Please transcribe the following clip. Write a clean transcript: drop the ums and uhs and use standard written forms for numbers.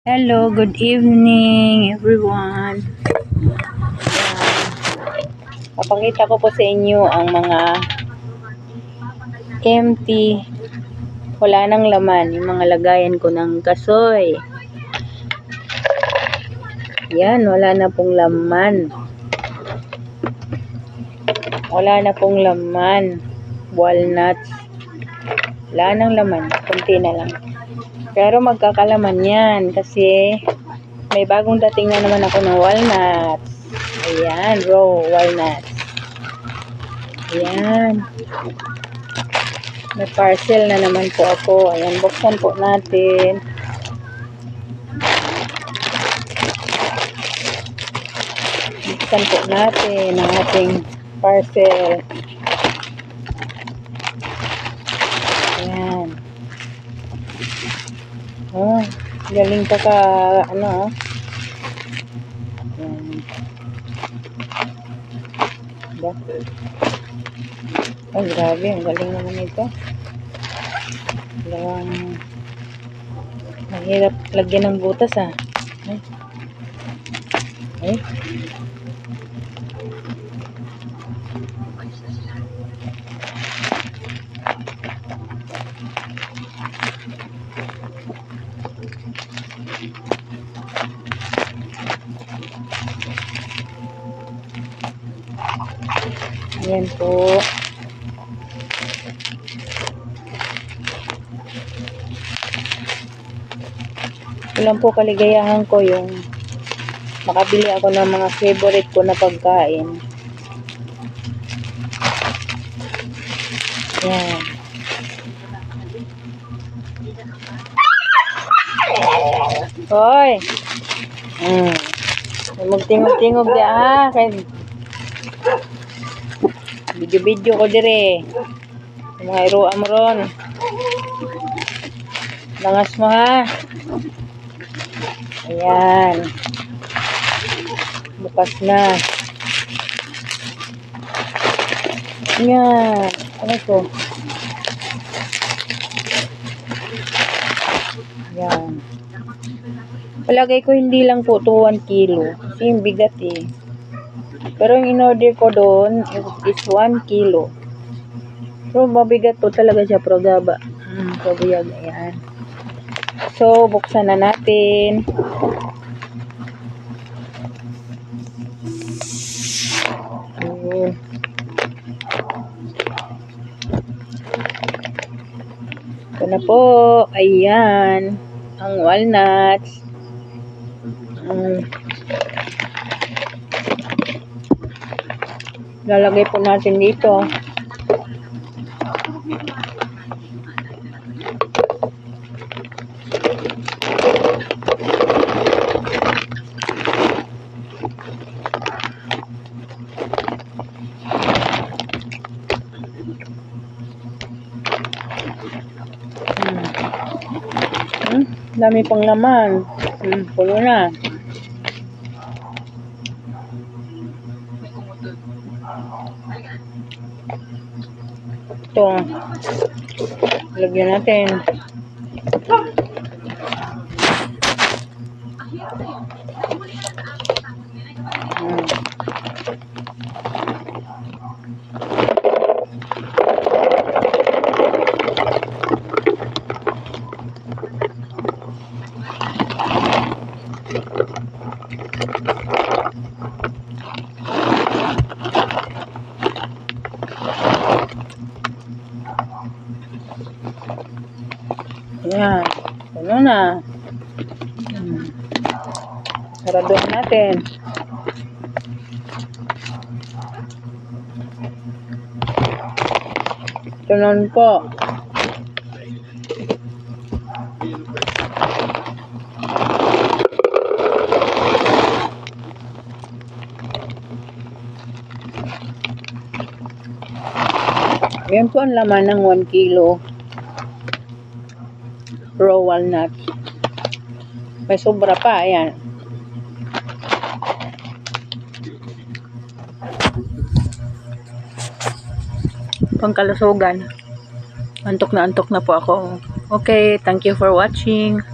Hello, good evening everyone. Papakita ko po sa inyo ang mga empty, wala nang laman, yung mga lagayan ko ng kasoy. Yan, wala na pong laman. Wala na pong laman. Walnuts. Wala nang laman, kunti na lang. Pero magkakalaman yan kasi may bagong dating na naman ako ng walnuts. Ayan, raw walnuts. Ayan. May parcel na naman po ako. Ayan, buksan po natin. Buksan po natin ang ating parcel. Ayan. Oh, galing pa ka, ano, ayan. Diba? Oh, grabe, ang galing naman ito. Dalawang mahirap lagyan ng butas, ah. Ay. Ayan po. Ilan po kaligayahan ko yung makabili ako ng mga favorite ko na pagkain. Ayan. Hoy! Magtingog-tingog di kay video-video ko dire. Mga iruan mo ron. Langas mo, ha. Ayan. Bukas na. Ayan. Ano ito? Ayan. Palagay ko hindi lang po to 1 kilo. Kasi yung bigat eh. Pero yung in-order ko doon is 1 kilo. So, mabigat po talaga siya, progaba. Progaba, ayan. So, buksan na natin. Ito na po. Ayan. Ang walnuts. Lalagay po natin dito. Dami pang laman. Puno na. Ito. Lagyan natin. Ayan. Puno na. Saraduhan natin. Ito nun po. Yan po ang laman ng 1 kilo raw walnut. May sobra pa, ayan. Pangkalusugan. Antok na po ako. Okay, thank you for watching.